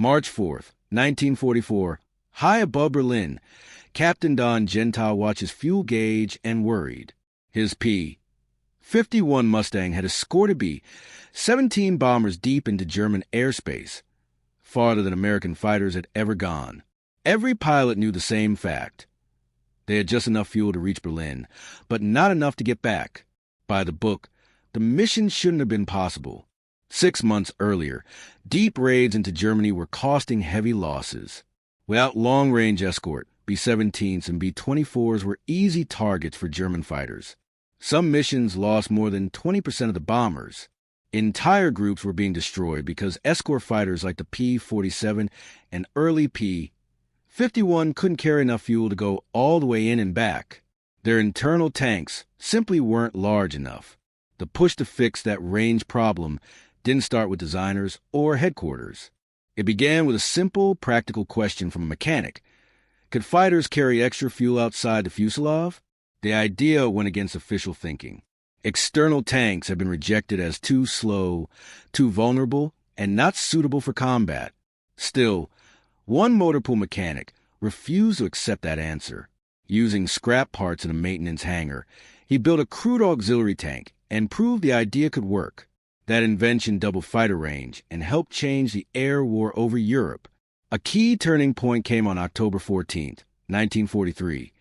March 4th, 1944, high above Berlin, Captain Don Gentile watches fuel gauge and worried. His P-51 Mustang had escorted B-17 bombers deep into German airspace, farther than American fighters had ever gone. Every pilot knew the same fact. They had just enough fuel to reach Berlin, but not enough to get back. By the book, the mission shouldn't have been possible. 6 months earlier, deep raids into Germany were costing heavy losses. Without long-range escort, B-17s and B-24s were easy targets for German fighters. Some missions lost more than 20% of the bombers. Entire groups were being destroyed because escort fighters like the P-47 and early P-51 couldn't carry enough fuel to go all the way in and back. Their internal tanks simply weren't large enough. The push to fix that range problem didn't start with designers or headquarters. It began with a simple, practical question from a mechanic. Could fighters carry extra fuel outside the fuselage? The idea went against official thinking. External tanks had been rejected as too slow, too vulnerable, and not suitable for combat. Still, one motor pool mechanic refused to accept that answer. Using scrap parts in a maintenance hangar, he built a crude auxiliary tank and proved the idea could work. That invention doubled fighter range and helped change the air war over Europe. A key turning point came on October 14th, 1943,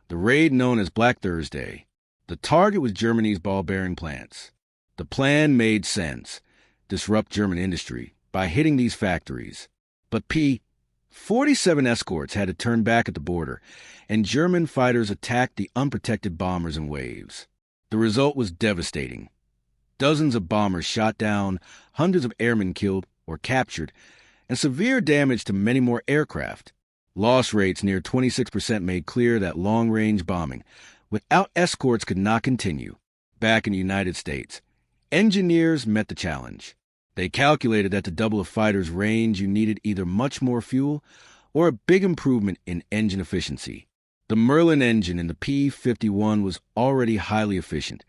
the raid known as Black Thursday. The target was Germany's ball bearing plants. The plan made sense: disrupt German industry by hitting these factories. But P-47 escorts had to turn back at the border, and German fighters attacked the unprotected bombers in waves. The result was devastating. Dozens of bombers shot down, hundreds of airmen killed or captured, and severe damage to many more aircraft. Loss rates near 26% made clear that long-range bombing without escorts could not continue. Back in the United States, engineers met the challenge. They calculated that to double a fighter's range, you needed either much more fuel or a big improvement in engine efficiency. The Merlin engine in the P-51 was already highly efficient,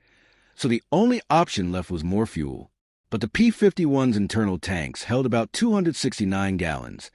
so the only option left was more fuel. But the P-51's internal tanks held about 269 gallons,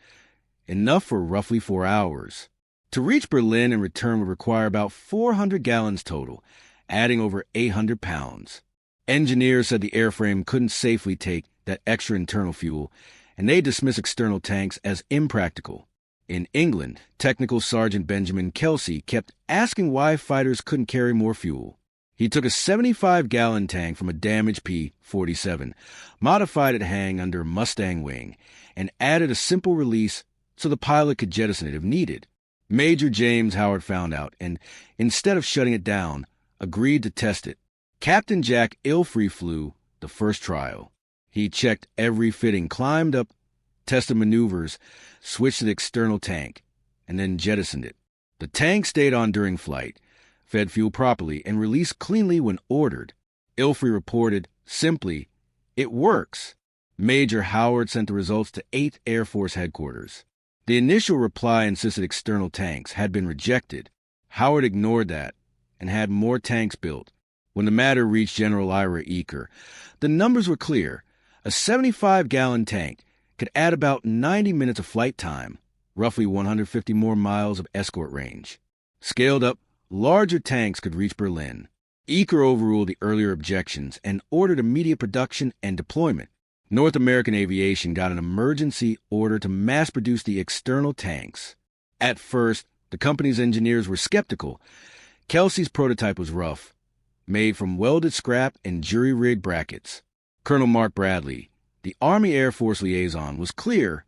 enough for roughly 4 hours. To reach Berlin and return would require about 400 gallons total, adding over 800 pounds. Engineers said the airframe couldn't safely take that extra internal fuel, and they dismissed external tanks as impractical. In England, technical Sergeant Benjamin Kelsey kept asking why fighters couldn't carry more fuel. He took a 75-gallon tank from a damaged P-47, modified it hang under a Mustang wing, and added a simple release so the pilot could jettison it if needed. Major James Howard found out, and instead of shutting it down, agreed to test it. Captain Jack Ilfrey flew the first trial. He checked every fitting, climbed up, tested maneuvers, switched to the external tank, and then jettisoned it. The tank stayed on during flight, fed fuel properly, and released cleanly when ordered. Ilfrey reported, simply, "It works." Major Howard sent the results to 8th Air Force headquarters. The initial reply insisted external tanks had been rejected. Howard ignored that and had more tanks built. When the matter reached General Ira Eaker, the numbers were clear. A 75-gallon tank could add about 90 minutes of flight time, roughly 150 more miles of escort range. Scaled up, larger tanks could reach Berlin. Eaker overruled the earlier objections and ordered immediate production and deployment. North American Aviation got an emergency order to mass-produce the external tanks. At first, the company's engineers were skeptical. Kelsey's prototype was rough, made from welded scrap and jury-rigged brackets. Colonel Mark Bradley, the Army Air Force liaison, was clear.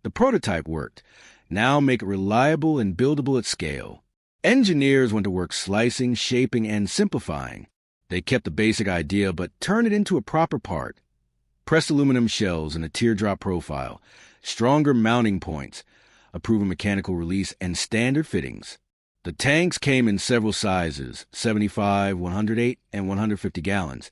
The prototype worked. Now make it reliable and buildable at scale. Engineers went to work slicing, shaping, and simplifying. They kept the basic idea but turned it into a proper part. Pressed aluminum shells in a teardrop profile, stronger mounting points, a proven mechanical release, and standard fittings. The tanks came in several sizes, 75, 108, and 150 gallons,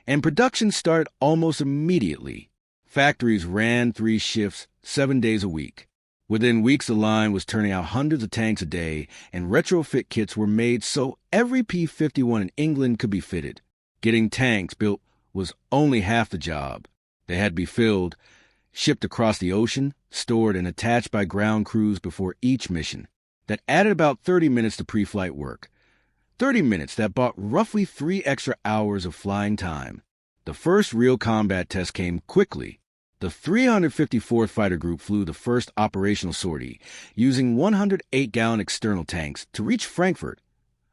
and production started almost immediately. Factories ran 3 shifts, 7 days a week. Within weeks, the line was turning out hundreds of tanks a day, and retrofit kits were made so every P-51 in England could be fitted. Getting tanks built was only half the job. They had to be filled, shipped across the ocean, stored and attached by ground crews before each mission. That added about 30 minutes to pre-flight work. 30 minutes that bought roughly 3 extra hours of flying time. The first real combat test came quickly. The 354th Fighter Group flew the first operational sortie, using 108-gallon external tanks to reach Frankfurt,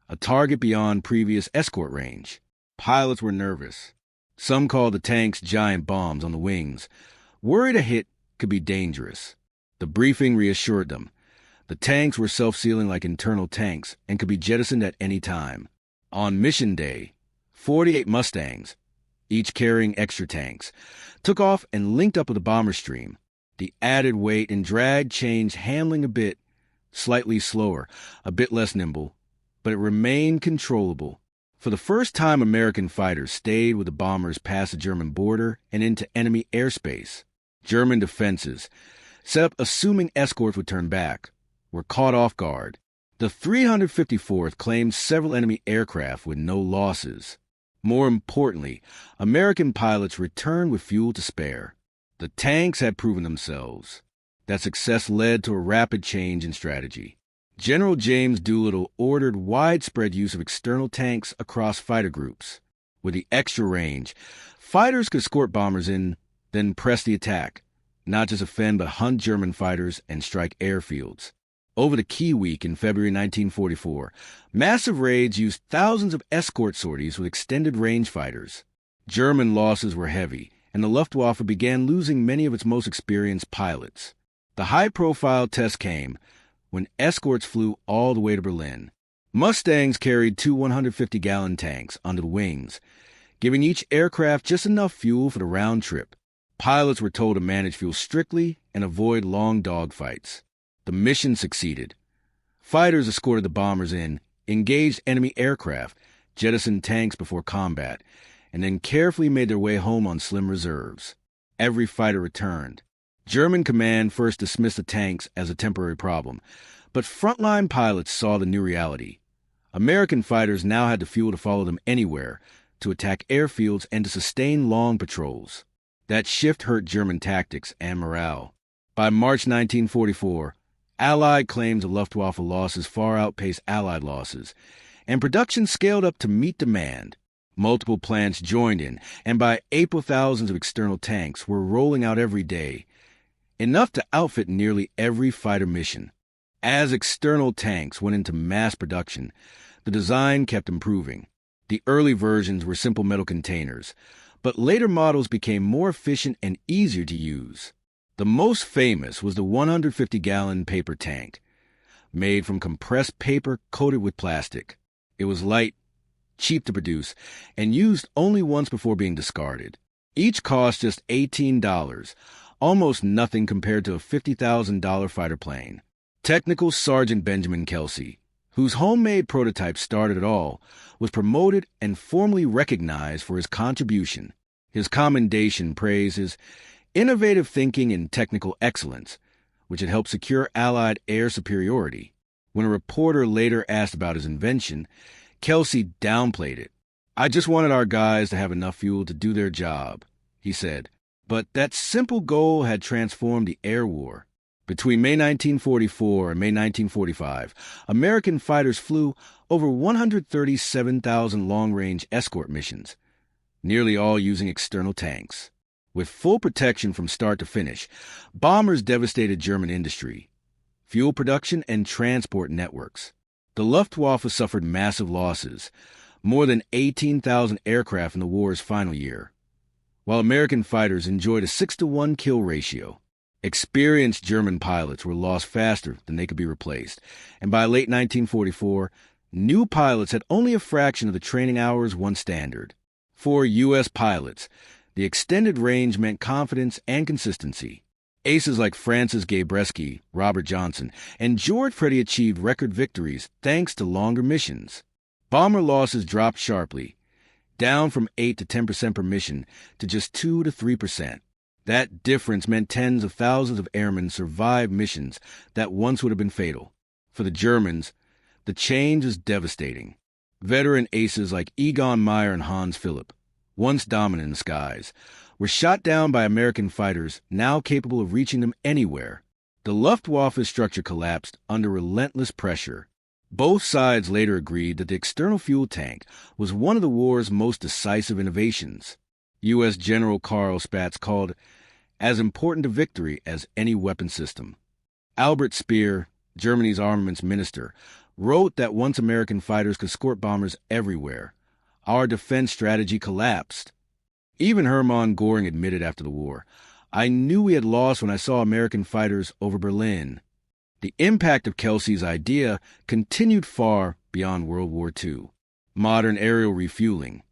a target beyond previous escort range. Pilots were nervous. Some called the tanks giant bombs on the wings, worried a hit could be dangerous. The briefing reassured them. The tanks were self-sealing like internal tanks and could be jettisoned at any time. On mission day, 48 Mustangs, each carrying extra tanks, took off and linked up with the bomber stream. The added weight and drag changed handling a bit, slightly slower, a bit less nimble, but it remained controllable. For the first time, American fighters stayed with the bombers past the German border and into enemy airspace. German defenses, set up assuming escorts would turn back, were caught off guard. The 354th claimed several enemy aircraft with no losses. More importantly, American pilots returned with fuel to spare. The tanks had proven themselves. That success led to a rapid change in strategy. General James Doolittle ordered widespread use of external tanks across fighter groups. With the extra range, fighters could escort bombers in, then press the attack, not just offend but hunt German fighters and strike airfields. Over the Key Week in February 1944, massive raids used thousands of escort sorties with extended-range fighters. German losses were heavy, and the Luftwaffe began losing many of its most experienced pilots. The high-profile test came when escorts flew all the way to Berlin. Mustangs carried 2 150-gallon tanks under the wings, giving each aircraft just enough fuel for the round trip. Pilots were told to manage fuel strictly and avoid long dogfights. The mission succeeded. Fighters escorted the bombers in, engaged enemy aircraft, jettisoned tanks before combat, and then carefully made their way home on slim reserves. Every fighter returned. German command first dismissed the tanks as a temporary problem, but frontline pilots saw the new reality. American fighters now had the fuel to follow them anywhere, to attack airfields and to sustain long patrols. That shift hurt German tactics and morale. By March 1944, Allied claims of Luftwaffe losses far outpaced Allied losses, and production scaled up to meet demand. Multiple plants joined in, and by April thousands of external tanks were rolling out every day, enough to outfit nearly every fighter mission. As external tanks went into mass production, the design kept improving. The early versions were simple metal containers, but later models became more efficient and easier to use. The most famous was the 150-gallon paper tank, made from compressed paper coated with plastic. It was light, cheap to produce, and used only once before being discarded. Each cost just $18, almost nothing compared to a $50,000 fighter plane. Technical Sergeant Benjamin Kelsey, whose homemade prototype started it all, was promoted and formally recognized for his contribution. His commendation praised his innovative thinking and technical excellence, which had helped secure Allied air superiority. When a reporter later asked about his invention, Kelsey downplayed it. "I just wanted our guys to have enough fuel to do their job," he said. But that simple goal had transformed the air war. Between May 1944 and May 1945, American fighters flew over 137,000 long-range escort missions, nearly all using external tanks. With full protection from start to finish, bombers devastated German industry, fuel production, and transport networks. The Luftwaffe suffered massive losses, more than 18,000 aircraft in the war's final year, while American fighters enjoyed a 6-to-1 kill ratio. Experienced German pilots were lost faster than they could be replaced, and by late 1944, new pilots had only a fraction of the training hours once standard. For U.S. pilots, the extended range meant confidence and consistency. Aces like Francis Gabreski, Robert Johnson, and George Freddy achieved record victories thanks to longer missions. Bomber losses dropped sharply, down from 8 to 10% per mission to just 2 to 3%. That difference meant tens of thousands of airmen survived missions that once would have been fatal. For the Germans, the change was devastating. Veteran aces like Egon Meyer and Hans Philipp, once dominant in the skies, were shot down by American fighters now capable of reaching them anywhere. The Luftwaffe's structure collapsed under relentless pressure. Both sides later agreed that the external fuel tank was one of the war's most decisive innovations. U.S. General Carl Spaatz called it as important a victory as any weapon system. Albert Speer, Germany's armaments minister, wrote that once American fighters could escort bombers everywhere, our defense strategy collapsed. Even Hermann Göring admitted after the war, "I knew we had lost when I saw American fighters over Berlin." The impact of Kelsey's idea continued far beyond World War II. Modern aerial refueling,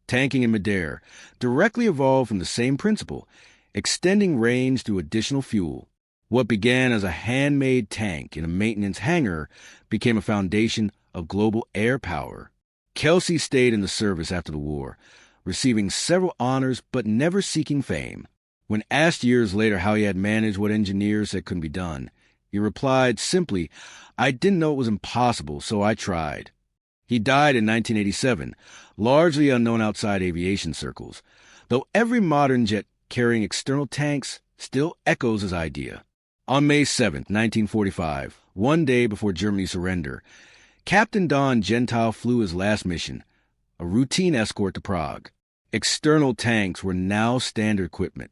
tanking in midair, directly evolved from the same principle, extending range through additional fuel. What began as a handmade tank in a maintenance hangar became a foundation of global air power. Kelsey stayed in the service after the war, receiving several honors but never seeking fame. When asked years later how he had managed what engineers said couldn't be done, he replied simply, "I didn't know it was impossible, so I tried." He died in 1987, largely unknown outside aviation circles, though every modern jet carrying external tanks still echoes his idea. On May 7, 1945, one day before Germany's surrender, Captain Don Gentile flew his last mission, a routine escort to Prague. External tanks were now standard equipment.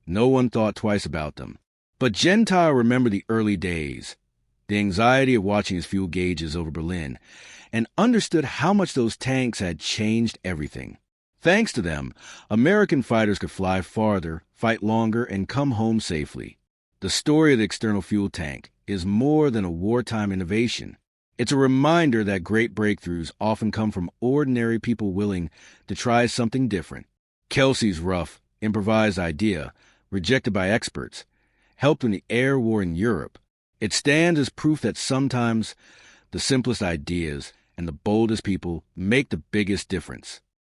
No one thought twice about them. But Gentile remembered the early days, the anxiety of watching his fuel gauges over Berlin, and understood how much those tanks had changed everything. Thanks to them, American fighters could fly farther, fight longer, and come home safely. The story of the external fuel tank is more than a wartime innovation. It's a reminder that great breakthroughs often come from ordinary people willing to try something different. Kelsey's rough, improvised idea, rejected by experts, helped in the air war in Europe. It stands as proof that sometimes the simplest ideas and the boldest people make the biggest difference.